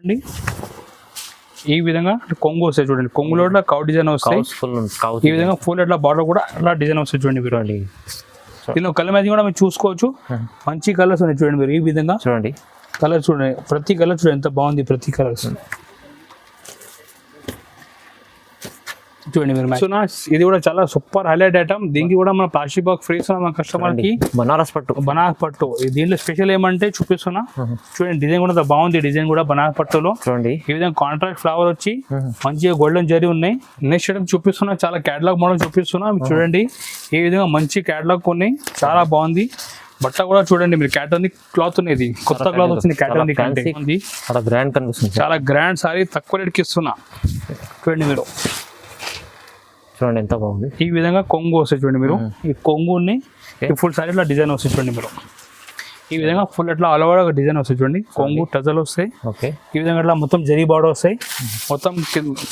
చూడండి ఈ విధంగా కొంగు వస్తాయి చూడండి, కొంగులో ఇట్లా కౌ డిజైన్ వస్తాయి. ఈ విధంగా ఫుల్ ఇట్లా బార్డర్ కూడా అట్లా డిజైన్ వస్తాయి చూడండి మీరు. దీనిలో కలర్ మ్యాచింగ్ కూడా మీరు చూసుకోవచ్చు. మంచి కలర్స్ ఉన్నాయి చూడండి మీరు. ఈ విధంగా చూడండి కలర్ చూడండి, ప్రతి కలర్ చూడండి ఎంత బాగుంది, ప్రతి కలర్స్ చూడండి మీరు. ఇది కూడా చాలా సూపర్ హైలైట్ ఐటమ్. దీనికి కూడా మన ప్లాస్టిక్ బాక్స్ ఫ్రీ ఇస్తున్నాం మన కస్టమర్ కి. బనారస్ పట్టు దీంట్లో స్పెషల్ ఏమంటే చూపిస్తున్నా చూడండి. డిజైన్ కూడా బాగుంది, డిజైన్ కూడా బనారస్ పట్టులో చూడండి. ఈ విధంగా కాంట్రాక్ట్ ఫ్లవర్ వచ్చి మంచిగా గోల్డెన్ జరీ ఉన్నాయి. నెక్స్ట్ ఐటమ్ చూపిస్తున్నా, చాలా క్యాటలాగ్ మోడల్ చూపిస్తున్నా చూడండి. ఈ విధంగా మంచి క్యాటలాగ్ ఉన్నాయి, చాలా బాగుంది. బట్ట కూడా చూడండి మీరు, క్యాటన్ క్లాత్ ఉన్నది, కొత్త క్లాత్ వచ్చింది. క్యాటన్ చాలా గ్రాండ్ కనిపిస్తుంది, చాలా గ్రాండ్ సారీ తక్కువ రేట్కి ఇస్తున్నా చూడండి మీరు. చూడండి ఎంత బాగుంది. ఈ విధంగా కొంగు వస్తాయి చూడండి మీరు. ఈ కొంగుని ఫుల్ సారీ ఇట్లా డిజైన్ వస్తాయి చూడండి మీరు. ఈ విధంగా ఫుల్ ఇట్లా ఆల్ ఓవర్ డిజైన్ వస్తాయి చూడండి. కొంగు టజల్ వస్తాయి. ఈ విధంగా ఇట్లా మొత్తం జరీ బార్డర్ వస్తాయి. మొత్తం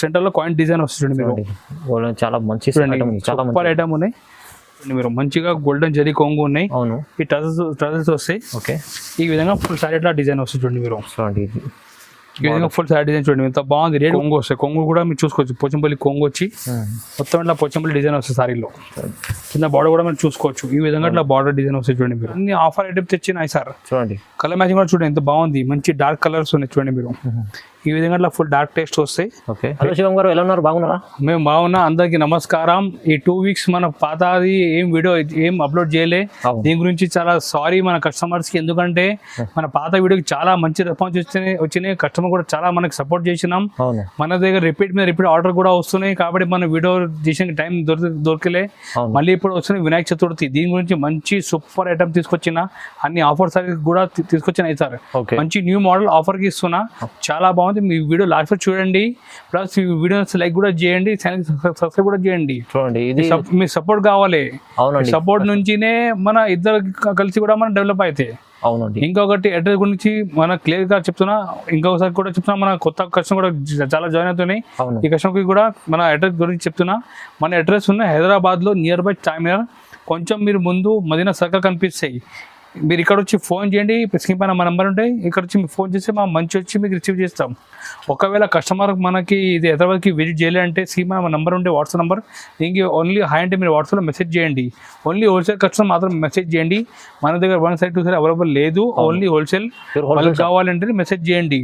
సెంటర్ లో కాయిన్ డిజైన్ వస్తాయి చూడండి మీరు. చాలా మంచి సూపర్ ఐటమ్ ఉన్నాయి మీరు. మంచిగా గోల్డెన్ జరీ కొంగు ఉన్నాయి. ఈ టజల్స్ వస్తాయి. ఈ విధంగా ఫుల్ సారీ ఇట్లా డిజైన్ వస్తాయి చూడండి మీరు. ఈ విధంగా ఫుల్ సారీ డిజైన్ చూడండి ఎంత బాగుంది. రేట్ కొంగు వస్తాయి. కొంగు కూడా మీరు చూసుకోవచ్చు, పోచంపల్లి కొంగు వచ్చి మొత్తం ఇట్లా పోచంపల్లి డిజైన్ వస్తాయి సారీలో. కింద బార్డర్ కూడా మీరు చూసుకోవచ్చు. ఈ విధంగా ఇట్లా బార్డర్ డిజైన్ వస్తాయి చూడండి మీరు. అన్ని ఆఫర్ ఐటమ్ తెచ్చినాయి సార్. చూడండి కలర్ మ్యాచింగ్ కూడా చూడండి ఎంత బాగుంది. మంచి డార్క్ కలర్స్ ఉన్నాయి చూడండి మీరు. ఈ విధంగా ఇట్లా ఫుల్ డార్క్ టేస్ట్ వస్తాయి. హలో శివం గారు, ఎలా ఉన్నారు? బాగున్నారా? మేము బాగున్నా. అందరికి నమస్కారం. ఈ 2 weeks మన పాతది ఏం వీడియో ఏం అప్లోడ్ చేయలే. దీని గురించి చాలా సారీ మన కస్టమర్స్ కి. ఎందుకంటే మన పాత వీడియోకి చాలా మంచి రెస్పాన్స్ వచ్చినాయి. కస్టమర్ కూడా చాలా మనకి సపోర్ట్ చేసినాం. మన దగ్గర రిపీట్ మీద రిపీట్ ఆర్డర్ కూడా వస్తున్నాయి. కాబట్టి మన వీడియో చేసిన టైం దొరకలే. మళ్ళీ ఇప్పుడు వస్తున్నాయి వినాయక చతుర్థి. దీని గురించి మంచి సూపర్ ఐటమ్ తీసుకొచ్చిన, అన్ని ఆఫర్స్ కూడా తీసుకొచ్చినాయి సార్. మంచి న్యూ మోడల్ ఆఫర్ కి ఇస్తున్నా, చాలా బాగుంది. మీ వీడియో లాస్ట్ చూడండి, ప్లస్ ఈ వీడియోస్ లైక్ కూడా చేయండి, ఛానల్ సబ్స్క్రైబ్ కూడా చేయండి. చూడండి ఇది మీ సపోర్ట్ కావాలి. సపోర్ట్ నుంచినే మన ఇద్దరు కలిసి కూడా మనం డెవలప్ అయితే. అవునండి. ఇంకొకటి అడ్రస్ గురించి మన క్లియర్ గా చెప్తున్నా, ఇంకొకసారి కూడా చెప్తున్నా, మన కొత్త కస్టమర్ కూడా చాలా జాయిన్ అవుతున్నాయి. ఈ కస్టమర్ కూడా మన అడ్రస్ గురించి చెప్తున్నా. మన అడ్రస్ ఉన్న హైదరాబాద్ లో నియర్ బై చార్మినార్. కొంచెం మీరు ముందు మదీనా సర్కిల్ కనిపిస్తాయి. మీరు ఇక్కడ వచ్చి ఫోన్ చేయండి, స్క్రీన్ పైన మా నెంబర్ ఉంటాయి. ఇక్కడ వచ్చి మీరు ఫోన్ చేస్తే మా మంచి వచ్చి మీకు రిసీవ్ చేస్తాం. ఒకవేళ కస్టమర్ మనకి ఇది హైదరాబాద్కి విజిట్ చేయాలంటే స్క్రీన్ పైన మా నెంబర్ ఉంటే వాట్సాప్ నెంబర్, దీనికి ఓన్లీ హాయ్ అంటే మీరు వాట్సాప్లో మెసేజ్ చేయండి. ఓన్లీ హోల్సేల్ కస్టమర్ మాత్రం మెసేజ్ చేయండి. మన దగ్గర 1 side 2 side అవైలబుల్ లేదు, ఓన్లీ హోల్సేల్. కావాలంటే మెసేజ్ చేయండి.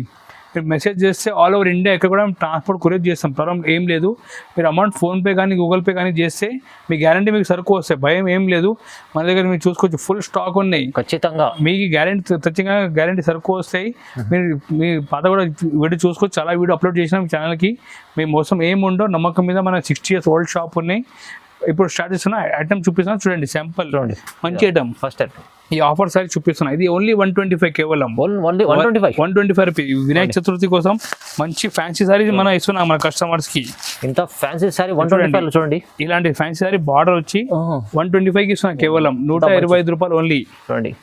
మీరు మెసేజ్ చేస్తే ఆల్ ఓవర్ ఇండియా ఎక్కడ కూడా ట్రాన్స్పోర్ట్ కొరియర్ చేస్తాం, ప్రాబ్లం ఏం లేదు. మీరు అమౌంట్ ఫోన్పే కానీ గూగుల్ పే కానీ చేస్తే మీ గ్యారంటీ మీకు సరుకు వస్తాయి, భయం ఏం లేదు. మన దగ్గర మీరు చూసుకోవచ్చు, ఫుల్ స్టాక్ ఉన్నాయి. ఖచ్చితంగా మీకు ఖచ్చితంగా గ్యారంటీ సరుకు వస్తాయి. మీరు మీ పాత కూడా వీడియో చూసుకోవచ్చు, చాలా వీడియో అప్లోడ్ చేసినాం మీ ఛానల్కి. మీ మోసం ఏముండో నమ్మకం మీద మన 60 years ఓల్డ్ షాప్ ఉన్నాయి. ఇప్పుడు స్టార్ట్ చేస్తున్నా ఐటమ్ చూపిస్తున్నా చూడండి, శాంపుల్ చూడండి. మంచి ఐటమ్ ఫస్ట్ ఐటమ్ ఈ ఆఫర్ సారీ చూపిస్తున్నా. ఇది ఓన్లీ 125 కేవలం 125 రూపీస్. వినాయక చతుర్థి కోసం మంచి ఫ్యాన్సీ సారీ మనం ఇస్తున్నాం మన కస్టమర్స్ కి. ఇంత ఫ్యాన్సీ సారీ 125 చూడండి. ఇలాంటి ఫ్యాన్సీ సారీ బార్డర్ వచ్చి 125 కి ఇస్తున్నాం కేవలం 125 రూపాయలు ఓన్లీ. చూడండి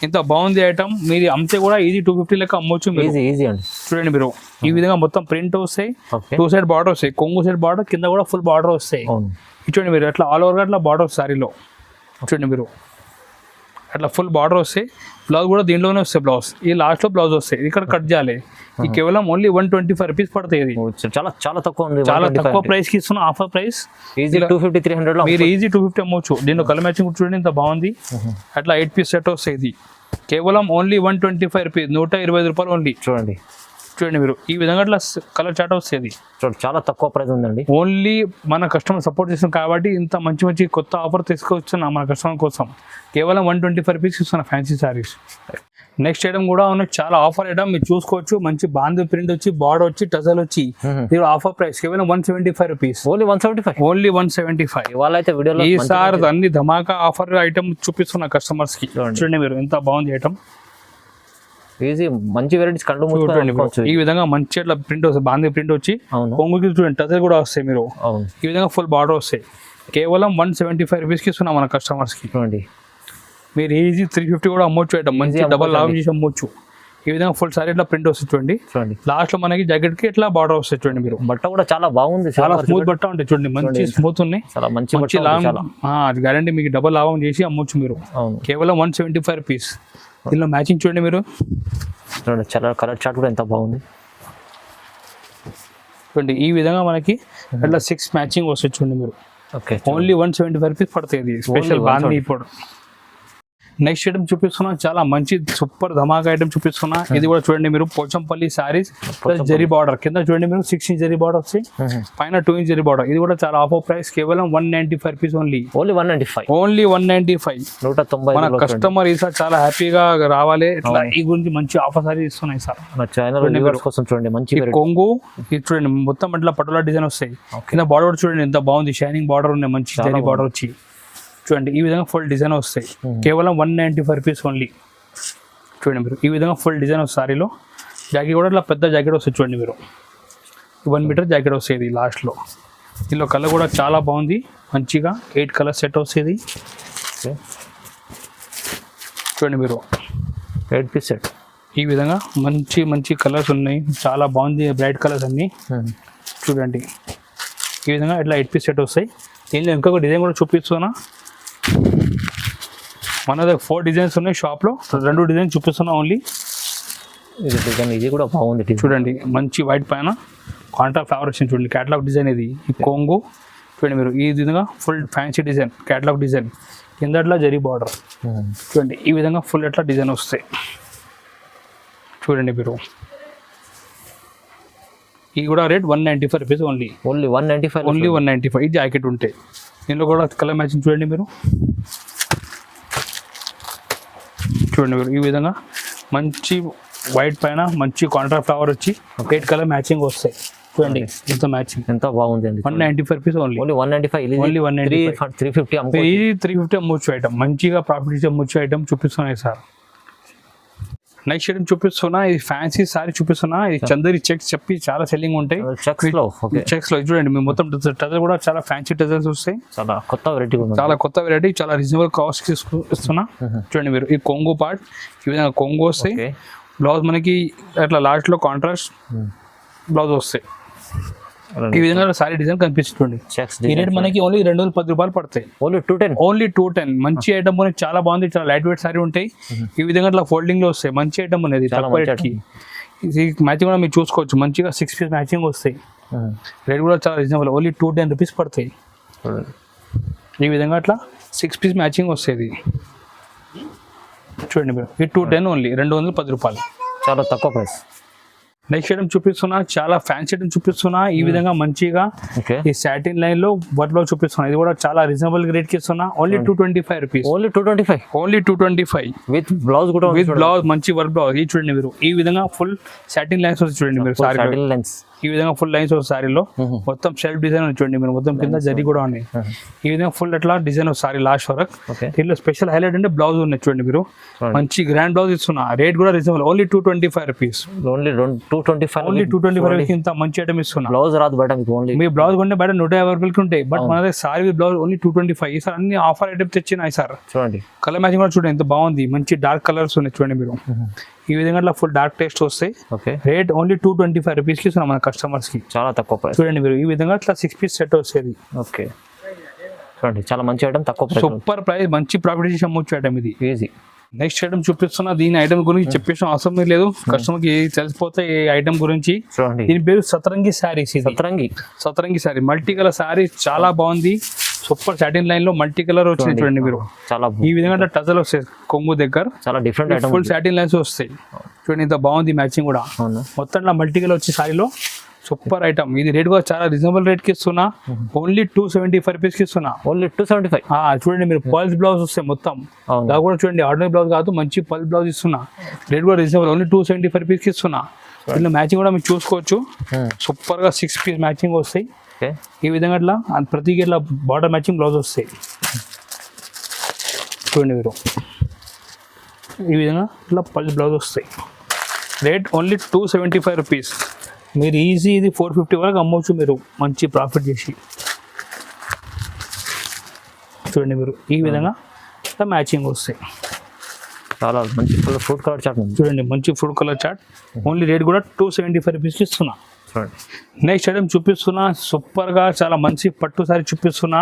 ఇంత బాగుంది ఐటమ్. మీరు అమ్మితే కూడా ఈజీ 250 లెక్క అమ్మొచ్చు. ఈజీ అండి. చూడండి మీరు ఈ విధంగా మొత్తం ప్రింట్ వస్తాయి, 2 side బార్డర్ వస్తాయి, కొంగు సైడ్ బార్డర్, కింద కూడా ఫుల్ బార్డర్ వస్తాయి. చూడండి మీరు అట్లా ఆల్ ఓవర్గా అట్లా బార్డర్ సారీలో చూడండి మీరు, అట్లా ఫుల్ బార్డర్ వస్తాయి. బ్లౌజ్ కూడా దీంట్లోనే వస్తాయి. బ్లౌజ్ ఈ లాస్ట్లో బ్లౌజ్ వస్తాయి, ఇక్కడ కట్ చేయాలి. ఇది కేవలం ఓన్లీ 125 రూపీస్ పడతాయి. ఇది చాలా తక్కువ ఉంది, చాలా తక్కువ ప్రైస్ కి ఇస్తున్నా. ఆఫర్ ప్రైస్ ఈజీ 250-300 మీరు ఈజీ 250 అమ్మవచ్చు. దీంట్లో కలర్ మ్యాచింగ్ చూడండి ఎంత బాగుంది. అట్లా 8 piece సెట్ వస్తాయి. ఇది కేవలం ఓన్లీ 125 రూపీస్, 125 రూపాయలు ఓన్లీ. చూడండి చూడండి మీరు ఈ విధంగా అట్లా కలర్ చాట్ వస్తుంది. చూడండి చాలా తక్కువ ప్రైస్ ఉందండి. ఓన్లీ మన కస్టమర్ సపోర్ట్ చేస్తాం కాబట్టి ఇంత మంచి మంచి కొత్త ఆఫర్ తీసుకొచ్చున్నాం మన కస్టమర్ కోసం. కేవలం 125 రూపీస్ ఇస్తున్నా ఫ్యాన్సీ సారీస్. నెక్స్ట్ ఐటమ్ కూడా ఉన్నాయి, చాలా ఆఫర్ ఐటమ్ మీరు చూసుకోవచ్చు. మంచి బాంధు ప్రింట్ వచ్చి, బార్డర్ వచ్చి, టజల్ వచ్చి, దీని ఆఫర్ ప్రైస్ కేవలం 175 రూపీస్. ఓన్లీ 175. ఇవాళ అయితే వీడియోలో ఈసారి అన్ని ధమాకా ఆఫర్ ఐటమ్ చూపిస్తున్నా కస్టమర్స్ కి. చూడండి మీరు ఎంత బాగుంది ఐటమ్. ఈజీ మంచి వెరైటీస్ కండు చూడండి. ఈ విధంగా మంచి అట్లా ప్రింట్ వస్తాయి, బాంధీ ప్రింట్ వచ్చి, కొంగుకి చూడండి టజల్ కూడా వస్తాయి. మీరు ఈ విధంగా ఫుల్ బార్డర్ వస్తాయి. కేవలం 175 రూపీస్ కి ఇస్తున్నాం మన కస్టమర్స్ కి. చూడండి మీరు ఈజీ 350 కూడా అమ్మొచ్చు ఐటమ్, మంచి డబల్ లాభం చేసి అమ్మొచ్చు. ఈ విధంగా ఫుల్ సారీ ఇట్లా ప్రింట్ వస్తుంది చూడండి. లాస్ట్ లో మనకి జాకెట్ కి ఇట్లా బార్డర్ వస్తుంది చూడండి. మీరు బట్ట కూడా చాలా బాగుంది, చాలా స్మూత్ బట్ట ఉంటాయి చూడండి. మంచి స్మూత్ ఉన్నాయి, మంచి లాభం గ్యారంటీ మీకు డబల్ లాభం చేసి అమ్మొచ్చు మీరు. కేవలం 175 రూపీస్. దీనిలో మ్యాచింగ్ చూడండి మీరు. చాలా కలర్ చార్ట్ కూడా ఎంత బాగుంది. చూడండి ఈ విధంగా మనకి అట్లా 6 మ్యాచింగ్ వస్తుంది చూడండి మీరు. ఓకే, ఓన్లీ 175 రూపీస్ పడుతుంది స్పెషల్ బాందీ. ఇప్పుడు నెక్స్ట్ ఐటమ్ చూపిస్తున్నా, చాలా మంచి సూపర్ ధమాకా ఐటమ్ చూపిస్తున్నా. ఇది కూడా చూడండి మీరు పోచంపల్లి సారీస్ ప్లస్ జరీ బార్డర్, కింద చూడండి మీరు 6 ఇంచ్ జరీ బార్డర్ వచ్చి పైన 2 ఇంచ్ జరీ బార్డర్. ఇది కూడా చాలా ఆఫర్ ప్రైస్, కేవలం 195 రూపీస్ ఓన్లీ. ఓన్లీ 195. ఓన్లీ 195. 190. మన కస్టమర్ ఈసారి చాలా హ్యాపీగా రావాలి. ఇట్లా ఈ గురించి మంచి ఆఫర్ సారీస్ ఇస్తున్నాయి సార్. చూడండి మంచి కొంగు ఇది చూడండి మొత్తం అట్లా పట్టుల డిజైన్ వస్తాయి. కింద బార్డర్ చూడండి ఎంత బాగుంది, షైనింగ్ బార్డర్ ఉన్నాయి, మంచి జరీ బార్డర్ వచ్చి చూడండి ఈ విధంగా ఫుల్ డిజైన్ వస్తాయి. కేవలం 195 రూపీస్ ఓన్లీ. చూడండి మీరు ఈ విధంగా ఫుల్ డిజైన్ వస్తుంది సారీలో. జాకెట్ కూడా ఇట్లా పెద్ద జాకెట్ వస్తుంది చూడండి మీరు, 1 మీటర్ జాకెట్ వస్తుంది లాస్ట్లో. దీనిలో కలర్ కూడా చాలా బాగుంది, మంచిగా 8 కలర్ సెట్ వస్తుంది. చూడండి మీరు 8 పీస్ సెట్ ఈ విధంగా మంచి మంచి కలర్స్ ఉన్నాయి, చాలా బాగుంది బ్రైట్ కలర్స్ అన్నీ. చూడండి ఈ విధంగా ఇట్లా 8 పీస్ సెట్ వస్తాయి. దీనిలో ఇంకొక డిజైన్ కూడా చూపిస్తున్నా. మన దగ్గర 4 డిజైన్స్ ఉన్నాయి షాప్లో, 2 డిజైన్ చూపిస్తున్నా ఓన్లీ. ఇది డిజైన్, ఇది కూడా బాగుంది చూడండి, మంచి వైట్ పైన కాంట్రాక్ట్ ఫ్లవర్ వచ్చింది చూడండి, క్యాటలాగ్ డిజైన్ ఇది. ఈ కొంగు చూడండి మీరు ఈ విధంగా full fancy design, catalogue design, కిందట్లా జరీ బార్డర్. చూడండి ఈ విధంగా ఫుల్ ఎట్లా డిజైన్ వస్తాయి చూడండి మీరు. ఇది కూడా rate 195 rupees only. Only 195. Only 195. ఇది జాకెట్ ఉంటాయి. దీనిలో కూడా కలర్ మ్యాచింగ్ చూడండి మీరు. చూడండి మీరు ఈ విధంగా మంచి వైట్ పైన మంచి కాంట్రాక్ట్ ఫ్లవర్ వచ్చి 8 కలర్ మ్యాచింగ్ వస్తాయి. చూడండి ఎంత మ్యాచింగ్, ఎంత బాగుంది అండి. 195 రూపీస్ ఓన్లీ. ఓన్లీ 195. ఓన్లీ 195. 350. ఇది 350 అమ్మొచ్చు ఐటమ్, మంచిగా ప్రాఫిట్ ఇచ్చే అమ్మొచ్చు ఐటమ్ చూపిస్తున్నాయి సార్. నెక్స్ట్ ఐటమ్ చూపిస్తున్నా, ఇది ఫ్యాన్సీ సారీ చూపిస్తున్నా. ఇది చందరి చెక్స్ చెప్పి చాలా సెల్లింగ్ ఉంటాయి. చెక్స్ లో చూడండి మీరు మొత్తం టజర్ కూడా చాలా ఫ్యాన్సీ టజర్స్ వస్తాయి. చాలా కొత్త వెరైటీ, చాలా రీజనబుల్ కాస్ట్ ఇస్తున్నా. చూడండి మీరు ఈ కొంగు పార్ట్ ఈ విధంగా కొంగు వస్తాయి. బ్లౌజ్ మనకి అట్లా లాస్ట్ లో కాంట్రాస్ట్ బ్లౌజ్ వస్తాయి. ఈ విధంగా సారీ డిజైన్ కనిపిస్తుంది. ఈ రేట్ మనకి ఓన్లీ 210 రూపాయలు పడతాయి. ఓన్లీ 210. మంచి ఐటమ్ అనేది చాలా బాగుంది, చాలా లైట్ వెయిట్ సారీ ఉంటాయి. ఈ విధంగా ఇట్లా ఫోల్డింగ్ లో వస్తాయి. మంచి ఐటమ్ అనేది తక్కువ రేట్ కి. మ్యాచింగ్ కూడా మీరు చూసుకోవచ్చు, మంచిగా 6 పీస్ మ్యాచింగ్ వస్తాయి. రేట్ కూడా చాలా రీజనబుల్, ఓన్లీ 210 రూపీస్ పడతాయి. ఈ విధంగా అట్లా 6 పీస్ మ్యాచింగ్ వస్తుంది. చూడండి మీరు ఇది 210 ఓన్లీ, 210 రూపాయలు, చాలా తక్కువ ప్రైస్. నెక్స్ట్ ఐటమ్ చూపిస్తున్నా, చాలా ఫ్యాన్సీ ఐటమ్ చూపిస్తున్నా. ఈ విధంగా మంచిగా ఈ సాటిన్ లైన్ లో వర్క్ బ్లౌజ్ చూపిస్తున్నా. ఇది కూడా చాలా రీజనబుల్ రేట్ కి ఇస్తున్నా. Only 225 rupees. Only 225. Only 225 with blouse కూడా, విత్ బ్లౌజ్ మంచి వర్క్ బ్లౌజ్. ఇది చూడండి మీరు ఈ విధంగా ఫుల్ సాటిన్ లైన్స్ వస్తుంది చూడండి మీరు. సారీ లైన్స్ ఈ విధంగా ఫుల్ లైన్స్ వస్తుంది సారీలో. మొత్తం షెల్ఫ్ డిజైన్ చూడండి మీరు, మొత్తం కింద జరీ కూడా ఉన్నాయి. ఈ విధంగా ఫుల్ అట్లా డిజైన్ సారీ లాస్ట్ వరకు. దీనిలో స్పెషల్ హైలైట్ అంటే బ్లౌజ్ ఉన్నాయి చూడండి మీరు, మంచి గ్రాండ్ బ్లౌజ్ ఇస్తున్నా. రేట్ కూడా reasonable, only 225 rupees. Only 225. Only 225 rupees ఇంత మంచి ఐటమ్ ఇస్తున్నా. బ్లౌజ్ రాదు బయట మీకు, ఓన్లీ మీ బ్లౌజ్ కొంటే బయట 150 రూపాయలకి ఉంటాయి. బట్ మన దగ్గర సారీ విత్ బ్లౌజ్ ఓన్లీ 225. ఈ సార్ అన్ని ఆఫర్ ఐటమ్ తెచ్చినాయి సార్. చూడండి కలర్ మ్యాచింగ్ కూడా చూడండి ఎంత బాగుంది, మంచి డార్క్ కలర్స్ ఉన్నాయి చూడండి మీరు. ఈ విధంగా అట్లా ఫుల్ డార్క్ టేస్ట్ వస్తాయి. రేట్ ఓన్లీ 225 రూపీస్ కి ఇస్తున్నాం మన కస్టమర్స్ కి, చాలా తక్కువ ప్రైస్. చూడండి మీరు ఈ విధంగా అట్లా 6 పీస్ సెట్ వస్తుంది. ఓకే చూడండి చాలా మంచి ఐటమ్, తక్కువ ప్రైస్, సూపర్ ప్రైస్, మంచి ప్రాఫిట్ చేసి అమ్మొచ్చు ఐటమ్ ఇది. ఈజీ. నెక్స్ట్ ఐటమ్ చూపిస్తున్నా. దీని ఐటమ్ గురించి చెప్పేసిన అవసరం లేదు, కస్టమర్ కి తెలిసిపోతే ఈ ఐటమ్ గురించి. చూడండి దీని పేరు సతరంగి శారీస్. సతరంగి శారీ మల్టీ కలర్ శారీ, చాలా బాగుంది. సూపర్ సాటిన్ లైన్ లో మల్టీ కలర్ వచ్చింది చూడండి మీరు. చాలా ఈ విధంగా టజల్ వస్తాయి కొంగు దగ్గర, చాలా different item, full satin lines వస్తాయి చూడండి. ఇంత బాగుంది మ్యాచింగ్ కూడా. మొత్తం మల్టీ కలర్ వచ్చి సారీలో సూపర్ ఐటమ్. ఇది రేట్ కూడా చాలా రీజనబుల్ రేట్ కి ఇస్తున్నా. ఓన్లీ 275 రూపీస్ కి ఇస్తున్నా. ఓన్లీ 275. చూడండి మీరు పల్స్ బ్లౌజ్ వస్తాయి మొత్తం, దాకా కూడా చూడండి ఆర్డినరీ బ్లౌజ్ కాదు, మంచి పల్స్ బ్లౌజ్ ఇస్తున్నా. రేట్ కూడా రీజనబుల్, ఓన్లీ 275 రూపీస్ కి ఇస్తున్నా. దీనిలో మ్యాచింగ్ కూడా మీరు చూసుకోవచ్చు, సూపర్ గా 6 పీస్ మ్యాచింగ్ వస్తాయి. ఈ విధంగా అట్లా ప్రతికి ఇట్లా బార్డర్ మ్యాచింగ్ బ్లౌజ్ వస్తాయి చూడండి మీరు. ఈ విధంగా ఇట్లా పల్స్ బ్లౌజ్ వస్తాయి. Rate only 275 rupees. మీరు ఈజీ ఇది 450 వరకు అమ్మవచ్చు మీరు, మంచి ప్రాఫిట్ చేసి. చూడండి మీరు ఈ విధంగా ఇట్లా మ్యాచింగ్ వస్తాయి. చాలా మంచి ఫ్రూట్ కలర్ చాట్ చూడండి, మంచి fruit colour chart. Only rate కూడా 275 రూపీస్కి ఇస్తున్నా. నెక్స్ట్ ఐటమ్ చూపిస్తున్నా, సూపర్ గా చాలా మంచి పట్టు సారీ చూపిస్తున్నా.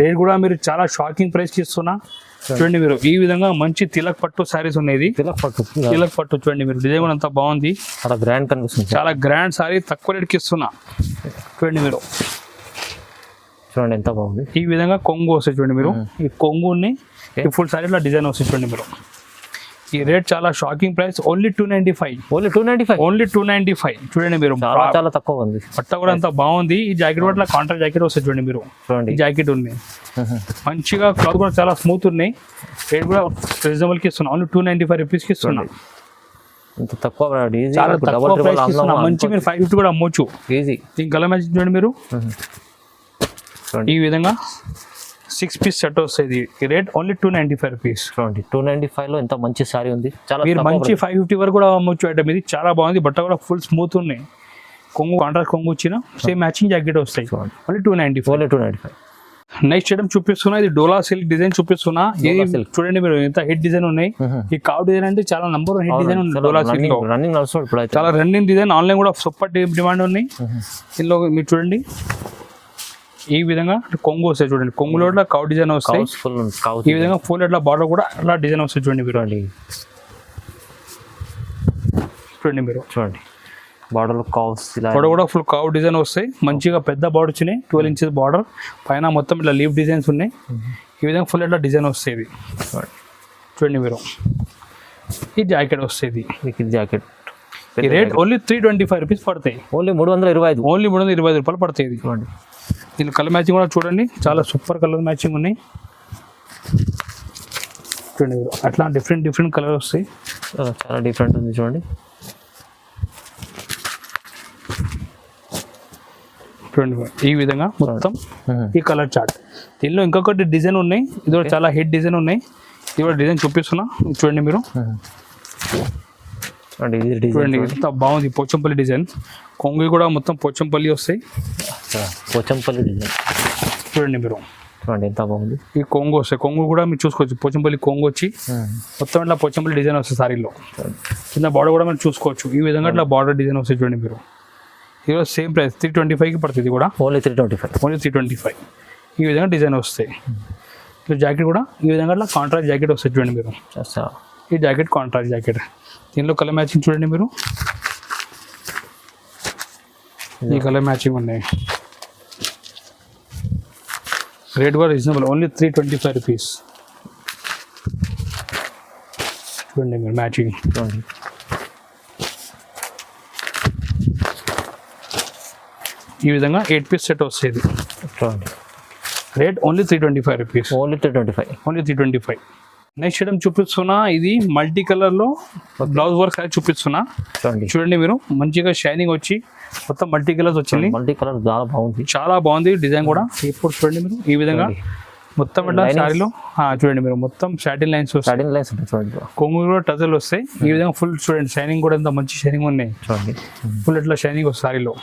రేట్ కూడా మీరు చాలా షాకింగ్ ప్రైస్ కి ఇస్తున్నా. చూడండి మీరు ఈ విధంగా మంచి తిలక్ పట్టు సారీస్ ఉన్నాయి. తిలక్ పట్టు చూడండి మీరు, డిజైన్ అంతా బాగుంది, చాలా గ్రాండ్ కనిపిస్తుంది. చాలా గ్రాండ్ సారీ, తక్కువ రేట్ కి ఇస్తున్నా. చూడండి మీరు చూడండి ఎంత బాగుంది. ఈ విధంగా కొంగు వస్తాయి చూడండి మీరు. ఈ కొంగుని ఫుల్ సారీ ఇట్లా డిజైన్ వస్తుంది చూడండి మీరు. ఈ రేట్ చాలా shocking price, only 295. Only 295. Only 295 చూడండి మీరు. చాలా తక్కువ ఉంది. బట్ట కూడా అంత బాగుంది. ఈ జాకెట్ కూడా కాంట్రాక్ట్ జాకెట్ వస్తుంది చూడండి మీరు. చూడండి ఈ జాకెట్ ఉన్నాయి మంచిగా, క్లాత్ కూడా చాలా స్మూత్ ఉన్నాయి. రేట్ కూడా రీజనబుల్కి ఇస్తున్నా, ఓన్లీ 295 రూపీస్కి ఇస్తున్నా. ఇంత తక్కువ చాలా తక్కువ ప్రైస్కి ఇస్తున్నా. మంచి మీరు 550 కూడా అమ్మొచ్చు. ఈజీ. దీని కలర్ మ్యాచ్ చూడండి మీరు. ఈ విధంగా 6 పీస్ సెట్ వస్తుంది. ఈ రేట్ ఓన్లీ 295 రూపీస్. చూడండి 295 లో ఎంత మంచి సారీ ఉంది. చాలా మీరు మంచి 550 వరకు కూడా అమ్మొచ్చు ఐటమ్. ఇది చాలా బాగుంది. బట్ట కూడా ఫుల్ స్మూత్ ఉన్నాయి. కొంగు కాంట్రాస్ట్ కొంగు వచ్చిన సేమ్ మ్యాచింగ్ జాకెట్ వస్తాయి. ఓన్లీ 295. ఓన్లీ 295. నెక్స్ట్ ఐటమ్ చూపిస్తున్నా, ఇది డోలా సిల్క్ డిజైన్ చూపిస్తున్నా. ఇది చూడండి మీరు ఎంత హిట్ డిజైన్ ఉన్నాయి. ఈ కావ్ డిజైన్ అంటే చాలా నంబర్ హిట్ డిజైన్ ఉంది డోలా సిల్క్ లో. రన్నింగ్ నడుస్తుంది ఇప్పుడు. చాలా రన్నింగ్ డిజైన్, ఆన్లైన్ కూడా సూపర్ డిమాండ్ ఉన్నాయి. ఇందులో మీరు చూడండి ఈ విధంగా కొంగు వస్తాయి చూడండి. కొంగులో కూడా కౌ డిజైన్ వస్తాయి. ఈ విధంగా ఫుల్ ఇట్లా బార్డర్ కూడా అట్లా డిజైన్ వస్తాయి చూడండి మీరు. చూడండి మీరు చూడండి బార్డర్ లో కౌస్ బార్డర్ కూడా ఫుల్ కౌ డిజైన్ వస్తాయి. మంచిగా పెద్ద బార్డర్ వచ్చినాయి, 12 ఇంచెస్ బార్డర్. పైన మొత్తం ఇట్లా లీవ్ డిజైన్స్ ఉన్నాయి. ఈ విధంగా ఫుల్ ఇట్లా డిజైన్ వస్తాయి. చూడండి మీరు. ఈ జాకెట్ వస్తుంది. జాకెట్ ఈ రేట్ ఓన్లీ 325 రూపీస్ పడతాయి. ఓన్లీ 325. ఓన్లీ 325 రూపాయలు పడతాయి. ఇది చూడండి. దీని కలర్ మ్యాచింగ్ కూడా చూడండి, చాలా సూపర్ కలర్ మ్యాచింగ్ ఉన్నాయి. చూడండి మీరు అట్లా డిఫరెంట్ కలర్ వస్తాయి. చాలా డిఫరెంట్ ఉంది చూడండి. చూడండి ఈ విధంగా మొత్తం ఈ కలర్ చార్ట్. దీనిలో ఇంకొకటి డిజైన్ ఉన్నాయి. ఇది కూడా చాలా హిట్ డిజైన్ ఉన్నాయి. ఇది కూడా డిజైన్ చూపిస్తున్నా చూడండి మీరు. చూడండి ఎంత బాగుంది. పోచంపల్లి డిజైన్. కొంగు కూడా మొత్తం పోచంపల్లి వస్తాయి. పోచంపల్లి డిజైన్ చూడండి మీరు. చూడండి ఎంత బాగుంది. ఈ కొంగు వస్తాయి. కొంగు కూడా మీరు చూసుకోవచ్చు. పోచంపల్లి కొంగు వచ్చి మొత్తం ఇట్లా పోచంపల్లి డిజైన్ వస్తాయి సారీలో. కింద బార్డర్ కూడా మీరు చూసుకోవచ్చు. ఈ విధంగా ఇట్లా బార్డర్ డిజైన్ వస్తాయి చూడండి మీరు. ఇది సేమ్ ప్రైస్ 325కి పడుతుంది కూడా. ఓన్లీ 325. ఓన్లీ 325. ఈ విధంగా డిజైన్ వస్తాయి. జాకెట్ కూడా ఈ విధంగా ఇట్లా కాంట్రాస్ట్ జాకెట్ వస్తాయి చూడండి మీరు. ఈ జాకెట్ కాంట్రాస్ట్ జాకెట్. దీనిలో కలర్ మ్యాచింగ్ చూడండి మీరు. ఈ కలర్ మ్యాచింగ్ ఉన్నాయి. రేట్ కూడా రీజనబుల్, ఓన్లీ 325 రూపీస్. చూడండి మీరు మ్యాచింగ్. ఈ విధంగా 8 పీస్ సెట్ వస్తుంది. Rate only 325 rupees. Only 325. Only 325. Next item చూపిస్తున్నా, ఇది మల్టీ కలర్ లో బ్లౌజ్ వర్క్ అది చూపిస్తున్నా. చూడండి మీరు. మంచిగా షైనింగ్ వచ్చి మొత్తం మల్టీ కలర్స్ వచ్చింది. మల్టీ కలర్ చాలా బాగుంది. చాలా బాగుంది డిజైన్ కూడా. ఇప్పుడు చూడండి మీరు ఈ విధంగా మొత్తం ఇట్లా శారీలో చూడండి మీరు మొత్తం సాటిన్ లైన్స్ వస్తాయి. కొంగు కూడా టజల్ వస్తాయి. ఈ విధంగా ఫుల్ చూడండి షైనింగ్ కూడా ఎంత మంచి షైనింగ్ ఉన్నాయి. ఫుల్ ఇట్లా షైనింగ్ వస్తుంది సారీలో.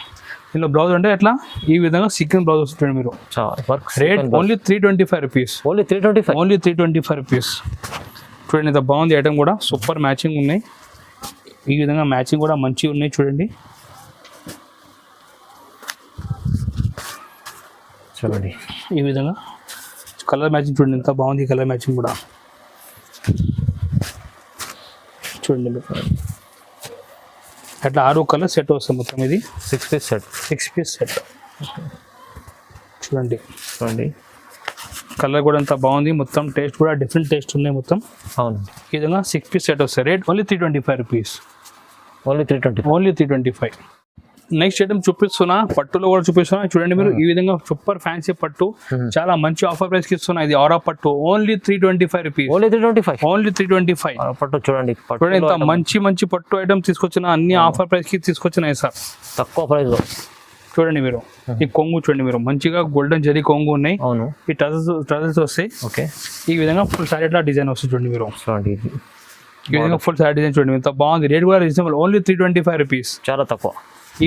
దీనిలో బ్లౌజ్ అంటే అట్లా ఈ విధంగా సీక్వెన్స్ బ్లౌజ్ వస్తుంది మీరు. Rate only 325 rupees. Only 325. Only 325 rupees. చూడండి ఇంత బాగుంది ఐటమ్ కూడా. సూపర్ మ్యాచింగ్ ఉన్నాయి. ఈ విధంగా మ్యాచింగ్ కూడా మంచిగా ఉన్నాయి చూడండి. చూడండి ఈ విధంగా కలర్ మ్యాచింగ్ చూడండి ఎంత బాగుంది. కలర్ మ్యాచింగ్ కూడా చూడండి. అట్లా 6 కలర్ సెట్ వస్తుంది మొత్తం. ఇది 6 పీస్ సెట్. 6 పీస్ సెట్ చూడండి. కలర్ కూడా ఎంత బాగుంది. మొత్తం టేస్ట్ కూడా డిఫరెంట్ టేస్ట్ ఉన్నాయి మొత్తం. అవునండి. ఈ విధంగా 6 పీస్ సెట్ వస్తాయి. Rate only 325 rupees. Only 325. Only 325. Next item చూపిస్తున్నా, పట్టులో కూడా చూపిస్తున్నా చూడండి మీరు. ఈ విధంగా సూపర్ ఫ్యాన్సీ పట్టు చాలా మంచి ఆఫర్ ప్రైస్ కి ఇస్తున్నా. ఇది ఆరా పట్టు ఓన్లీ 325 రూపీస్. ఓన్లీ 325. ఓన్లీ 325 పట్టు చూడండి. చూడండి ఎంత మంచి పట్టు ఐటమ్ తీసుకొచ్చిన. అన్ని ఆఫర్ ప్రైస్ కి తీసుకొచ్చినాయి సార్, తక్కువ ప్రైస్ లో. చూడండి మీరు. ఈ కొంగు చూడండి మీరు. మంచిగా గోల్డెన్ జరీ కొంగు ఉన్నాయి. అవును. ఈ టజల్స్ వస్తాయి. ఓకే. ఈ విధంగా ఫుల్ సారీ ఇట్లా డిజైన్ వస్తుంది చూడండి మీరు. చూడండి ఈ విధంగా ఫుల్ సారీ డిజైన్ చూడండి ఎంత బాగుంది. రేట్ కూడా రీజనబుల్, ఓన్లీ 325 రూపీస్. చాలా తక్కువ.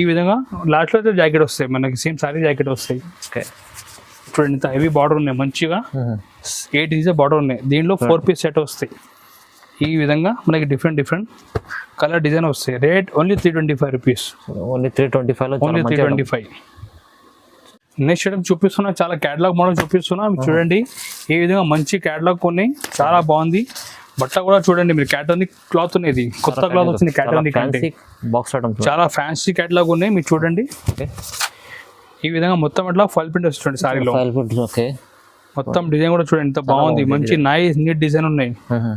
ఈ విధంగా లాస్ట్లో అయితే జాకెట్ వస్తాయి మనకి. సేమ్ సారీ జాకెట్ వస్తాయి. ఓకే. చూడండి ఇంత హెవీ బార్డర్ ఉన్నాయి. మంచిగా 8 ఇంచెస్ బార్డర్ ఉన్నాయి. దీనిలో 4 పీస్ సెట్ వస్తాయి. ఈ విధంగా మనకి డిఫరెంట్ కలర్ డిజైన్ వస్తాయి. Rate only 325 rupees. Only 325. Only 325. Next item చూపిస్తున్నా, చాలా క్యాటలాగ్ మోడల్ చూపిస్తున్నా చూడండి. ఈ విధంగా మంచి క్యాటలాగ్ కొన్ని చాలా బాగుంది. బట్ట కూడా చూడండి మీరు. క్యాటర్నిక్ క్లాత్ ఉన్నది, కొత్త క్లాత్ వచ్చింది. క్యాటర్నిక్ అంటే బాక్స్ ఐటమ్ చాలా ఫ్యాన్సీ క్యాటలాగ్ ఉన్నాయి మీరు చూడండి. ఈ విధంగా మొత్తం ఇట్లా ఫాయిల్ ప్రింట్ వస్తుంది సారీలో. ఓకే, మొత్తం డిజైన్ కూడా చూడండి ఎంత బాగుంది, మంచి నైస్ నీట్ డిజైన్ ఉన్నాయి.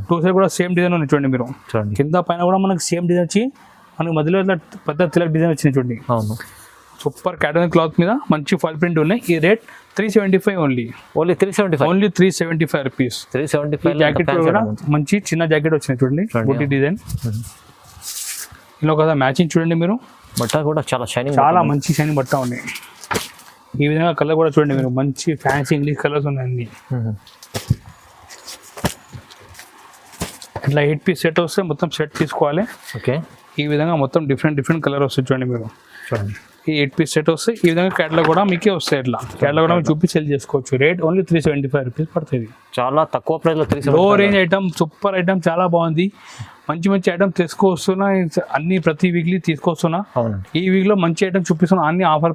టూ సైడ్ కూడా సేమ్ డిజైన్ ఉన్నాయి చూడండి మీరు. చూడండి కింద పైన కూడా మనకి సేమ్ డిజైన్ వచ్చి మనకి మధ్యలో ఇట్లా పెద్ద తిలక్ డిజైన్ వచ్చింది చూడండి. అవును, సూపర్ క్యాటలాగ్ క్లాత్ మీద మంచి ఫాయిల్ ప్రింట్ ఉన్నాయి. ఈ rate 375 only. Only 375. Only 375 rupees. 375 jacket కూడా మంచి చిన్న జాకెట్ వచ్చింది చూడండి, బుట్టి డిజైన్. ఇలా కదా మ్యాచింగ్ చూడండి మీరు. బట్ట కూడా చాలా షైనింగ్, చాలా మంచి షైనింగ్ బట్ట ఉన్నాయి. ఈ విధంగా కలర్ కూడా చూడండి మీరు, మంచి ఫ్యాన్సీ ఇంగ్లీష్ కలర్స్ ఉన్నాయండి. ఇట్లా 8 పీస్ సెట్ వస్తే మొత్తం సెట్ తీసుకోవాలి. ఓకే, ఈ విధంగా మొత్తం డిఫరెంట్ కలర్ వస్తుంది చూడండి మీరు. చూడండి ఈ 8 పీస్ సెట్ వస్తే ఈ విధంగా క్యాటలాగ్ కూడా మీకే వస్తాయి. ఇట్లా క్యాటలాగ్ కూడా మీకు చూపి సెల్ చేసుకోవచ్చు. రేట్ ఓన్లీ 375 రూపీస్ పడుతుంది. చాలా తక్కువ ప్రైస్లో లో రేంజ్ ఐటమ్, సూపర్ ఐటమ్, చాలా బాగుంది. మంచి ఐటమ్ తీసుకొస్తున్నా, అన్ని ప్రతి వీక్లీ తీసుకొస్తున్నా. అవునండి, ఈ వీక్లో మంచి ఐటమ్ చూపిస్తున్నా, అన్ని ఆఫర్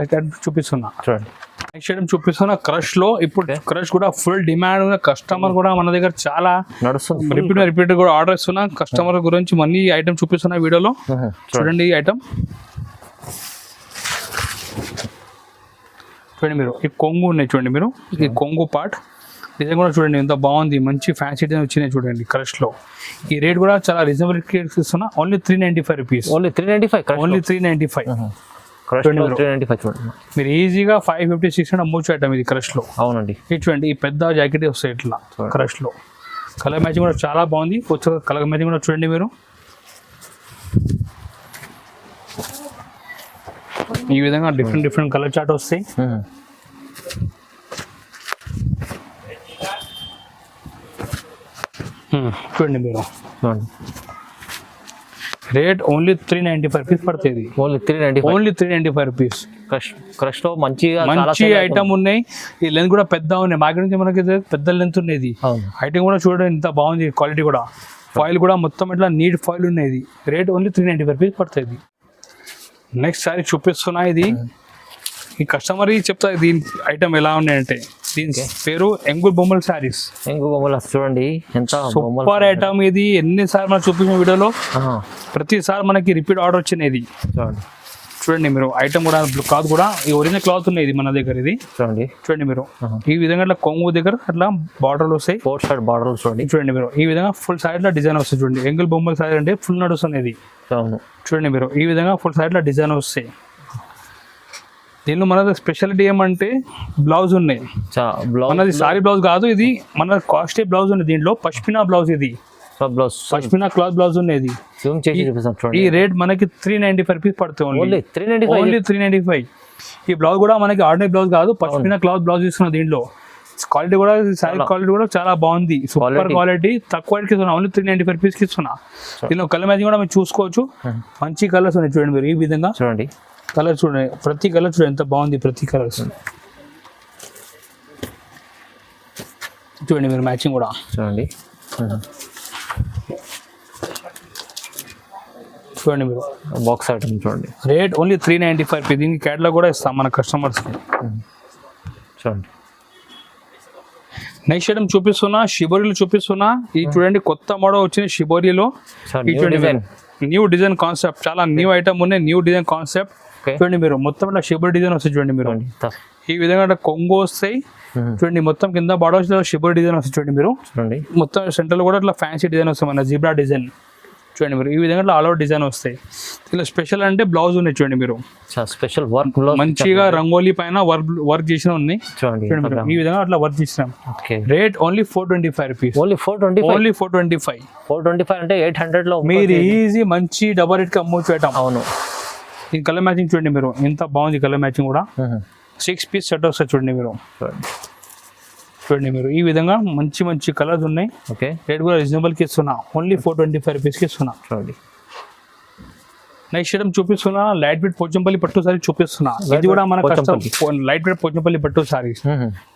ఐటమ్ చూపిస్తున్నా. చూడండి నెక్స్ట్ ఐటమ్ చూపిస్తున్నా క్రష్ లో. ఇప్పుడు క్రష్ కూడా ఫుల్ డిమాండ్ ఉన్న కస్టమర్ కూడా మన దగ్గర చాలా నడుస్తుంది. రిపీట్ కూడా ఆర్డర్ ఇస్తున్నా. కస్టమర్ గురించి మళ్ళీ ఐటమ్ చూపిస్తున్నా వీడియోలో. చూడండి ఈ ఐటమ్ చూడండి మీరు. ఈ కొంగు ఉన్నాయి చూడండి మీరు, ఈ కొంగు పార్ట్ డిజైన్ కూడా చూడండి ఎంత బాగుంది, మంచి ఫ్యాన్సీ డిజైన్ వచ్చినాయి చూడండి క్రష్ లో. ఈ రేట్ కూడా చాలా రీజనబుల్ ఇస్తున్నా. Only 395 rupees. ఓన్లీ 395. ఓన్లీ 395. చూడండి మీరు ఈజీగా 550-600 అమ్మొచ్చు ఐటమ్ ఇది క్రష్ లో. అవునండి, ఇది చూడండి, ఈ పెద్ద జాకెట్ వస్తాయి ఇట్లా క్రష్ లో. కలర్ మ్యాచింగ్ కూడా చాలా బాగుంది. కలర్ మ్యాచింగ్ కూడా చూడండి మీరు. ఈ విధంగా డిఫరెంట్ కలర్ చార్ట్ వస్తాయి. చూడండి మీరు. రేట్ ఓన్లీ 395 రూపీస్ పడుతుంది. Only 395 rupees. క్రష్ లో మంచి ఐటమ్ ఉన్నాయి. ఈ లెంత్ కూడా పెద్ద ఉన్నాయి. మార్కెట్ నుంచి మనకి పెద్ద లెంత్ ఉన్నది. ఐటమ్ కూడా చూడండి ఎంత బాగుంది, క్వాలిటీ కూడా. ఫాయిల్ కూడా మొత్తం ఇట్లా నీట్ ఫాయిల్ ఉన్నది. రేట్ ఓన్లీ 395 రూపీస్ పడుతుంది. నెక్స్ట్ సారీ చూపిస్తున్నా. ఇది ఈ కస్టమర్ చెప్తా దీని ఐటమ్ ఎలా ఉన్నాయంటే, దీని పేరు ఎంగుల్ బొమ్మల శారీస్. ఎంగు బొమ్మల చూడండి ఎంత సూపర్ ఐటమ్ ఇది. ఎన్నిసార్లు మనం చూపించిన వీడియోలో ప్రతిసారి మనకి రిపీట్ ఆర్డర్ వచ్చినది. చూడండి మీరు. ఐటమ్ కూడా క్లాత్ కూడా ఈ ఒరిజినల్ క్లాత్ ఉన్నాయి ఇది మన దగ్గర. ఇది చూడండి మీరు. ఈ విధంగా అట్లా కొంగు దగ్గర అట్లా బార్డర్లు వస్తాయి, 4 సైడ్ బార్డర్లు చూడండి. చూడండి మీరు. ఈ విధంగా ఫుల్ సైడ్ లో డిజైన్ వస్తాయి చూడండి. ఎంగుల్ బొమ్మల సారీ అంటే ఫుల్ నడుస్తుంది ఇది. చూడండి మీరు. ఈ విధంగా ఫుల్ సైడ్ లో డిజైన్ వస్తాయి. దీనిలో మన స్పెషాలిటీ ఏమంటే బ్లౌజ్ ఉన్నాయి. మనది సారీ బ్లౌజ్ కాదు, ఇది మన కాస్ట్లీ బ్లౌజ్ ఉంది. దీంట్లో పష్మినా బ్లౌజ్, ఇది పష్మినా క్లాత్ బ్లౌజ్ ఉన్నది. ఈ రేట్ మనకి 395 రూపీస్ పడుతుంది. ఓన్లీ 395. ఈ బ్లౌజ్ కూడా మనకి ఆర్డినరీ బ్లౌజ్ కాదు, పష్మినా క్లాత్ బ్లౌజ్ ఇస్తున్నాం. దీంట్లో క్వాలిటీ కూడా, సారీ క్వాలిటీ కూడా చాలా బాగుంది. సూపర్ క్వాలిటీ, తక్కువ ఇస్తున్నా. ఓన్లీ 395 రూపీస్కి ఇస్తున్నా. దీనిలో కలర్ మ్యాచింగ్ కూడా మీరు చూసుకోవచ్చు. మంచి కలర్స్ ఉన్నాయి చూడండి మీరు. ఈ విధంగా చూడండి కలర్ చూడండి, ప్రతి కలర్ చూడండి ఎంత బాగుంది. ప్రతి కలర్స్ చూడండి మీరు. మ్యాచింగ్ కూడా చూడండి. చూడండి మీరు. బాక్స్ ఐటమ్ చూడండి. Rate only 395 rupees. దీనికి క్యాటలాగ్ కూడా ఇస్తాం మన కస్టమర్స్కి. చూడండి. నెక్స్ట్ ఐటమ్ చూపిస్తున్నా, షిబోరీలో చూపిస్తున్నా. ఇది చూడండి కొత్త మోడల్ వచ్చింది షిబోరీలో. న్యూ డిజైన్ కాన్సెప్ట్, చాలా న్యూ ఐటమ్ ఉన్నాయి. న్యూ డిజైన్ కాన్సెప్ట్ చూడండి మీరు. మొత్తం ఇట్లా షిబోరీ డిజైన్ వస్తుంది చూడండి మీరు. ఈ విధంగా కొంగు వస్తాయి చూడండి. మొత్తం కింద బార్డర్స్ లో షిబోరీ డిజైన్ వస్తుంది చూడండి మీరు. మొత్తం సెంటర్ లో కూడా ఇట్లా ఫ్యాన్సీ డిజైన్ వస్తాయి, మన జీబ్రా డిజైన్ చూడండి మీరు. ఈ విధంగా ఆల్ అవుట్ డిజైన్ వస్తాయి. ఇలా స్పెషల్ అంటే బ్లౌజ్ ఉన్నాయి చూడండి మీరు. స్పెషల్ వర్క్ మంచిగా రంగోలీ పైన వర్క్ చేసిన ఉన్నాయి చూడండి. ఈ విధంగా అట్లా వర్క్ చేసినాం. Rate only 425 rupees. ఓన్లీ 425 అంటే 800 లో మీరు ఈజీ మంచి డబల్ రేట్ కి అమ్మొచ్చు ఐటమ్. అవును. ఈ కలర్ మ్యాచింగ్ చూడండి మీరు. ఎంత బాగుంది కలర్ మ్యాచింగ్ కూడా. 6 పీస్ సెట్ వస్తుంది చూడండి మీరు. చూడండి మీరు. ఈ విధంగా మంచి కలర్స్ ఉన్నాయి. ఓకే. రేట్ కూడా రీజనబుల్కి ఇస్తున్నా. ఓన్లీ 425 రూపీస్కి ఇస్తున్నా. చూడండి. నెక్స్ట్ ఐటమ్ చూపిస్తున్నా, లైట్ వెయిట్ పోచంపల్లి పట్టు సారీ చూపిస్తున్నా. ఇది కూడా మన కష్టం, లైట్ వెయిట్ పోచంపల్లి పట్టు సారీస్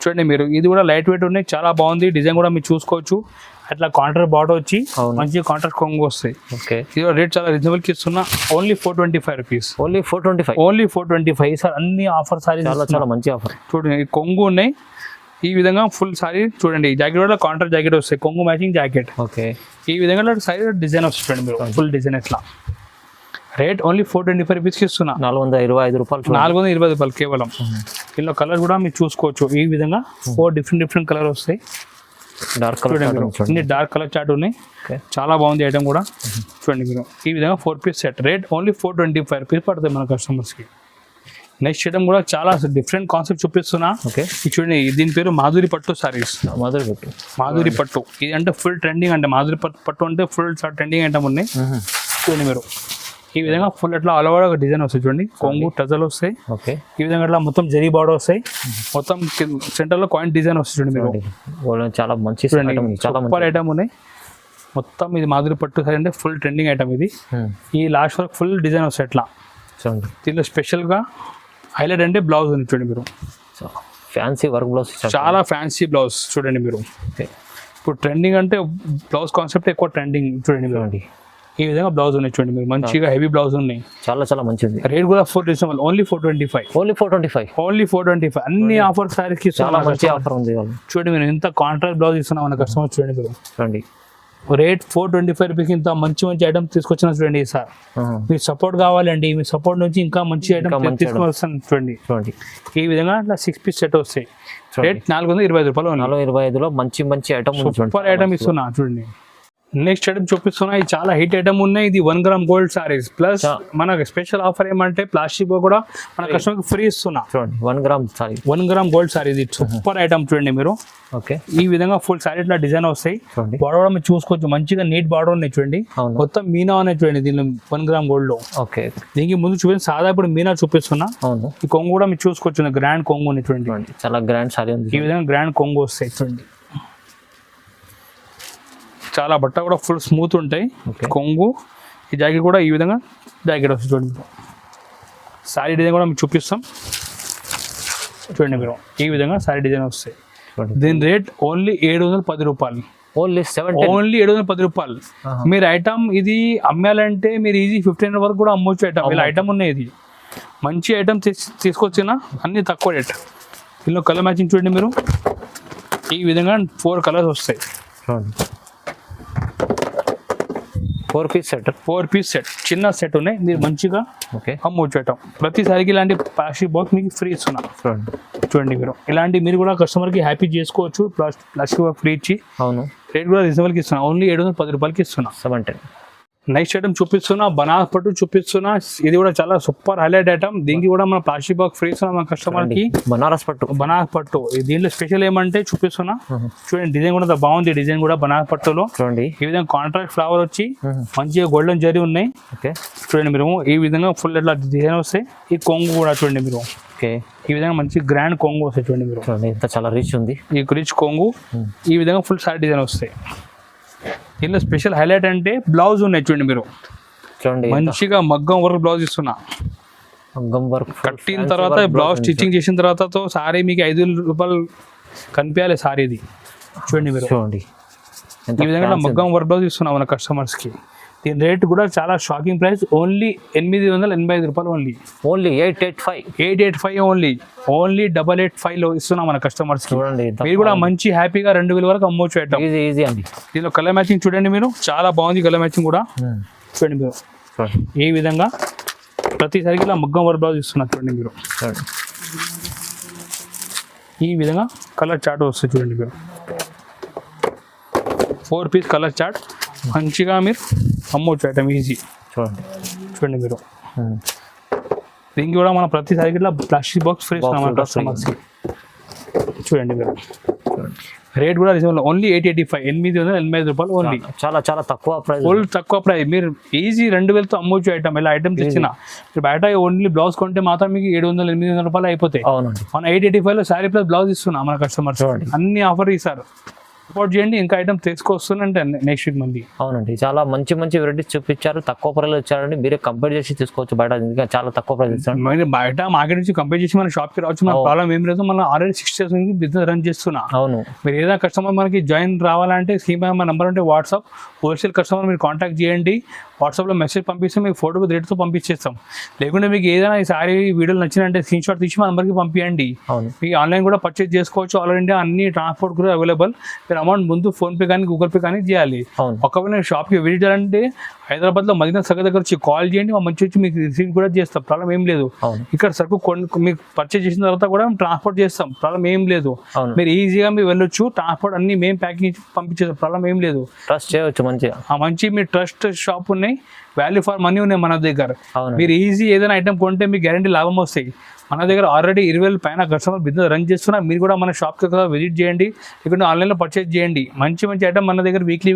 చూడండి మీరు. ఇది కూడా లైట్ వెయిట్ ఉన్నాయి, చాలా బాగుంది. డిజైన్ కూడా మీరు చూసుకోవచ్చు. అట్లా కాంట్రాస్ట్ బార్డర్ వచ్చి మంచి కాంట్రాస్ట్ కొంగు వస్తాయి. ఇది రేట్ చాలా రీజనబుల్ కి ఇస్తున్నా. Only 425 rupees. Only 425 sir. అన్ని ఆఫర్ సారీస్, చాలా మంచి ఆఫర్. చూడండి కొంగు ఉన్నాయి. ఈ విధంగా ఫుల్ సారీ చూడండి. జాకెట్ కూడా కాంట్రాస్ట్ జాకెట్ వస్తాయి, కొంగు మ్యాచింగ్ జాకెట్. ఓకే. ఈ విధంగా సారీ డిజైన్ వస్తుంది చూడండి మీరు. ఫుల్ డిజైన్ ఇట్లా రేట్ ఓన్లీ 425 రూపీస్కి ఇస్తున్నా. 425 రూపాయలు. 420 రూపాయలు కేవలం. ఇందులో కలర్ కూడా మీరు చూసుకోవచ్చు. ఈ విధంగా 4 డిఫరెంట్ కలర్ వస్తాయి. డార్క్ కలర్ అన్ని డార్క్ కలర్ చార్ట్ ఉన్నాయి. చాలా బాగుంది ఐటమ్ కూడా. చూడండి మీరు ఈ విధంగా 4 piece set. Rate only 425 rupees పడుతుంది మన కస్టమర్స్కి. నెక్స్ట్ ఐటమ్ కూడా చాలా డిఫరెంట్ కాన్సెప్ట్ చూపిస్తున్నా. ఓకే, చూడండి దీని పేరు మాధురి పట్టు సారీస్. మాధురి పట్టు ఇది అంటే ఫుల్ ట్రెండింగ్. అంటే మాధురి పట్టు అంటే ఫుల్ ట్రెండింగ్ ఐటమ్ ఉన్నాయి. చూడండి మీరు ఈ విధంగా ఫుల్ అట్లా ఆల్ ఓవర్ ఒక డిజైన్ వస్తాయి. చూడండి కొంగు టజల్ వస్తాయి. ఓకే, ఈ విధంగా అట్లా మొత్తం జరీ బార్డర్ వస్తాయి. మొత్తం సెంటర్ లో కాయిన్ డిజైన్ వస్తుంది. చూడండి మీరు చాలా మంచి సూపర్ ఐటమ్ ఉన్నాయి. మొత్తం ఇది మాధురి పట్టు సారీ అంటే ఫుల్ ట్రెండింగ్ ఐటమ్ ఇది. ఈ లాస్ట్ వరకు ఫుల్ డిజైన్ వస్తాయి అట్లా. చూడండి దీనిలో స్పెషల్గా హైలైట్ అంటే బ్లౌజ్ ఉంది. చూడండి మీరు ఫ్యాన్సీ వర్క్ బ్లౌజ్, చాలా ఫ్యాన్సీ బ్లౌజ్. చూడండి మీరు ఇప్పుడు ట్రెండింగ్ అంటే బ్లౌజ్ కాన్సెప్ట్ ఎక్కువ ట్రెండింగ్. చూడండి మీరు ఈ విధంగా బ్లౌజ్ ఉన్నాయి. చూడండి మీరు మంచిగా హెవీ బ్లౌజ్ ఉన్నాయి. చాలా మంచిది. రేట్ కూడా 4 రీజనబుల్. ఓన్లీ 425. ఓన్లీ 425. అన్ని ఆఫర్ సారీస్ కి చాలా మంచి ఆఫర్ ఉంది. చూడండి మీరు ఇంత కాంట్రాక్ట్ బ్లౌజ్ ఇస్తున్నాం మన కస్టమర్. చూడండి మీరు చూడండి రేట్ 425 రూపీస్. ఇంత మంచి ఐటమ్ తీసుకొచ్చిన చూడండి సార్. మీకు సపోర్ట్ కావాలండి, మీ సపోర్ట్ నుంచి ఇంకా మంచి ఐటమ్ తీసుకొస్తాను. చూడండి ఈ విధంగా ఇట్లా 6 పీస్ సెట్ వస్తాయి. రేట్ 425 రూపాయలు. 425లో మంచి ఐటమ్ సూపర్ ఐటమ్ ఇస్తున్నా. చూడండి నెక్స్ట్ ఐటమ్ చూపిస్తున్నా. ఇది చాలా హిట్ ఐటమ్ ఉన్నాయి. ఇది 1 గ్రామ్ గోల్డ్ సారీస్ ప్లస్ మనకు స్పెషల్ ఆఫర్ ఏమంటే ప్లాస్టిక్ కూడా మన కస్టమర్ ఫ్రీ ఇస్తున్నా. చూడండి 1 గ్రామ్ గోల్డ్ సారీ. ఇది సూపర్ ఐటమ్. చూడండి మీరు ఓకే, ఈ విధంగా ఫుల్ సారీ ఇట్లా డిజైన్ వస్తాయి. బార్డర్ కూడా మీరు చూసుకోవచ్చు. మంచిగా నీట్ బార్డర్ ఉన్నాయి. చూడండి మొత్తం మీనా ఉన్నాయి. చూడండి దీనిలో 1 గ్రామ్ గోల్డ్ లో. ఓకే, దీనికి ముందు చూపించి సాదా ఇప్పుడు మీనా చూపిస్తున్నా. ఈ కొంగు కూడా మీరు చూసుకోవచ్చు. గ్రాండ్ కొంగు ఉంది. చూడండి చాలా గ్రాండ్ సారీ ఉంది. ఈ విధంగా గ్రాండ్ కొంగు వస్తాయి. చూడండి చాలా బట్ట కూడా ఫుల్ స్మూత్ ఉంటాయి. కొంగు ఈ జాకెట్ కూడా ఈ విధంగా జాకెట్ వస్తుంది. చూడండి సారీ డిజైన్ కూడా మీకు చూపిస్తాం. చూడండి మీరు ఈ విధంగా సారీ డిజైన్ వస్తాయి. దీని రేట్ ఓన్లీ 710 రూపాయలు. ఓన్లీ 710 రూపాయలు. మీరు ఐటమ్ ఇది అమ్మాలంటే మీరు ఈజీ 1500 వరకు కూడా అమ్మొచ్చు ఐటమ్. ఇలా ఐటమ్ ఉన్నాయి. ఇది మంచి ఐటమ్ తీసుకొచ్చిన అన్ని తక్కువ రేట్. ఇందులో కలర్ మ్యాచింగ్ చూడండి మీరు ఈ విధంగా 4 కలర్స్ వస్తాయి. 4 పీస్ సెట్ చిన్న సెట్ ఉన్నాయి. మీరు మంచిగా అమ్మొచ్చు ఐటమ్. ప్రతిసారికి ఇలాంటి ప్లాస్టిక్ బాక్స్ మీకు ఫ్రీ ఇస్తున్నా. చూడండి మీరు ఇలాంటి మీరు కూడా కస్టమర్కి హ్యాపీ చేసుకోవచ్చు. ప్లాస్టిక్ బాక్స్ ఫ్రీ ఇచ్చి రేట్ కూడా రీజనబుల్కి ఇస్తున్నా. ఓన్లీ 710 రూపాయలకి ఇస్తున్నా. 710. నెక్స్ట్ ఐటమ్ చూపిస్తున్నా. బనారస్ పట్టు చూపిస్తున్నా. ఇది కూడా చాలా సూపర్ హైలైట్ ఐటమ్. దీనికి కూడా మన ప్లాస్టిక్ బాక్స్ ఫ్రీ ఇస్తున్నా మన కస్టమర్కి. బనారస్ పట్టు దీంట్లో స్పెషల్ ఏమంటే చూపిస్తున్నా. చూడండి డిజైన్ కూడా బాగుంది. డిజైన్ కూడా బనారస్ పట్టులో చూడండి ఈ విధంగా కాంట్రాక్ట్ ఫ్లవర్ వచ్చి మంచిగా గోల్డెన్ జరీ ఉన్నాయి. చూడండి మీరు ఈ విధంగా ఫుల్ ఇట్లా డిజైన్ వస్తాయి. ఈ కొంగు కూడా చూడండి మీరు ఈ విధంగా మంచి గ్రాండ్ కొంగు వస్తాయి. చూడండి మీరు చాలా రిచ్ ఉంది. ఈ రిచ్ కొంగు ఈ విధంగా ఫుల్ సారీ డిజైన్ వస్తాయి. దీనిలో స్పెషల్ హైలైట్ అంటే బ్లౌజ్ ఉన్నాయి. చూడండి మీరు చూడండి మంచిగా మగ్గం వర్క్ బ్లౌజ్ ఇస్తున్నా. మగ్గం వర్క్ కట్టిన తర్వాత బ్లౌజ్ స్టిచ్చింగ్ చేసిన తర్వాత సారీ మీకు 5,000 రూపాయలు కనిపించాలి సారీది. చూడండి మీరు చూడండి ఈ విధంగా మగ్గం వర్క్ బ్లౌజ్ ఇస్తున్నాం మన కస్టమర్స్కి. దీని రేట్ కూడా చాలా షాకింగ్ ప్రైస్. ఓన్లీ 885 రూపాయలు. ఓన్లీ 885 ఓన్లీ 885 లో ఇస్తున్నాం మన కస్టమర్స్. చూడండి మీరు కూడా మంచి హ్యాపీగా 2000 వరకు అమ్మొచ్చు ఐటమ్. ఈజీ అండి. దీనిలో కలర్ మ్యాచింగ్ చూడండి మీరు చాలా బాగుంది. కలర్ మ్యాచింగ్ కూడా చూడండి మీరు ఈ విధంగా ప్రతిసారికి ఇలా మగ్గం వర్క్ బ్లౌజ్ ఇస్తున్నారు. చూడండి మీరు ఈ విధంగా కలర్ చార్ట్ వస్తుంది. చూడండి మీరు 4 పీస్ కలర్ చార్ట్ మంచిగా మీరు అమ్మొచ్చు ఐటమ్ ఈజీ. చూడండి మీరు దీనికి కూడా మన ప్రతిసారికి ఇట్లా ప్లాస్టిక్ బాక్స్ ఫ్రీ ఇస్తున్నాం మన కస్టమర్స్కి. చూడండి మీరు రేట్ కూడా రీజనబుల్. ఓన్లీ 885 రూపాయలు. ఓన్లీ చాలా తక్కువ ప్రైస్. ఫుల్ తక్కువ ప్రైస్. మీరు ఈజీ 2000తో అమ్మొచ్చు ఐటమ్. ఇలా ఐటమ్ తెచ్చిన మీరు బయట ఓన్లీ బ్లౌజ్ కొంటే మాత్రం మీకు 700-800 రూపాయలు అయిపోతాయి. మన 885 లో శారీ ప్లస్ బ్లౌజ్ ఇస్తున్నా మన కస్టమర్స్. అన్ని ఆఫర్ ఇస్తారు. సపోర్ట్ చేయండి. ఇంకా ఐటమ్ తీసుకొస్తుందంటే నెక్స్ట్ వీక్ మంది. అవునండి చాలా మంచి వెరైటీస్ చూపించారు. తక్కువ ప్రైస్లో ఇచ్చారండి. మీరే కంపేర్ చేసి తీసుకోవచ్చు. బయట ఇంకా చాలా తక్కువ ప్రైస్ ఇస్తారు. బయట మార్కెట్ నుంచి కంపేర్ చేసి మన షాప్కి రావచ్చు. మన ప్రాబ్లం ఏం లేదు. మనం ఆల్రెడీ 6 years నుంచి బిజినెస్ రన్ చేస్తున్నా. అవును. మీరు ఏదైనా కస్టమర్ మనకి జాయిన్ రావాలంటే స్క్రీన్ పై మన నెంబర్ ఉంటే వాట్సాప్ హోల్సేల్ కస్టమర్ మీరు కాంటాక్ట్ చేయండి. వాట్సాప్లో మెసేజ్ పంపిస్తే మీకు ఫోటో విత్ రేట్తో పంపించేస్తాం. లేకుంటే మీకు ఏదైనా ఈ సారీ వీడియోలు నచ్చినంటే స్క్రీన్ షాట్ తీసి మా నెంబర్కి పంపించండి. మీకు ఆన్లైన్ కూడా పర్చేజ్ చేసుకోవచ్చు. ఆల్ ఇండియా అన్ని ట్రాన్స్పోర్ట్ కూడా అవైలబుల్. మీరు అమౌంట్ ముందు ఫోన్పే కానీ గూగుల్ పే కానీ చేయాలి. ఒకవేళ షాప్కి విజిట్ చేయాలంటే హైదరాబాద్లో మదీనా సర్కిల్ దగ్గర వచ్చి కాల్ చేయండి, మా మంచి వచ్చి మీకు రిసీవ్ కూడా చేస్తాం, ప్రాబ్లం ఏం లేదు. ఇక్కడ సరుకు మీకు పర్చేజ్ చేసిన తర్వాత కూడా ట్రాన్స్పోర్ట్ చేస్తాం, ప్రాబ్లం ఏం లేదు. మీరు ఈజీగా మీరు వెళ్ళొచ్చు, ట్రాన్స్పోర్ట్ అన్ని మేము ప్యాకింగ్ పంపించేస్తాం, ప్రాబ్లం ఏం లేదు. ట్రస్ట్ చేయవచ్చు మంచిగా. మంచి మీ ట్రస్ట్ షాప్ ఉన్నాయి, వాల్యూ ఫర్ మనీ ఉన్నాయి మన దగ్గర. మీరు ఈజీ ఏదైనా ఐటమ్ కొంటే మీకు గ్యారంటీ లాభం వస్తాయి. మన దగ్గర ఆల్రెడీ 20,000 పైన కస్టమర్ బిజినెస్ రన్ చేస్తున్నా. మీరు కూడా మన షాప్కి విజిట్ చేయండి, ఇక్కడ ఆన్లైన్లో పర్చేజ్ చేయండి. మంచి మంచి ఐటమ్ మన దగ్గర వీక్లీ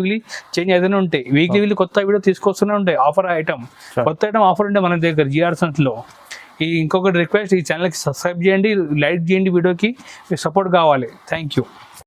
చేంజ్ ఏదైనా ఉంటాయి. వీక్లీ కొత్త వీడియో తీసుకొస్తూనే ఉంటాయి, ఆఫర్ ఐటమ్, కొత్త ఐటమ్ ఆఫర్ ఉంటాయి మన దగ్గర జిఆర్ సన్స్లో. ఇంకొకటి రిక్వెస్ట్, ఈ ఛానల్కి సబ్స్క్రైబ్ చేయండి, లైక్ చేయండి, వీడియోకి మీకు సపోర్ట్ కావాలి. Thank you.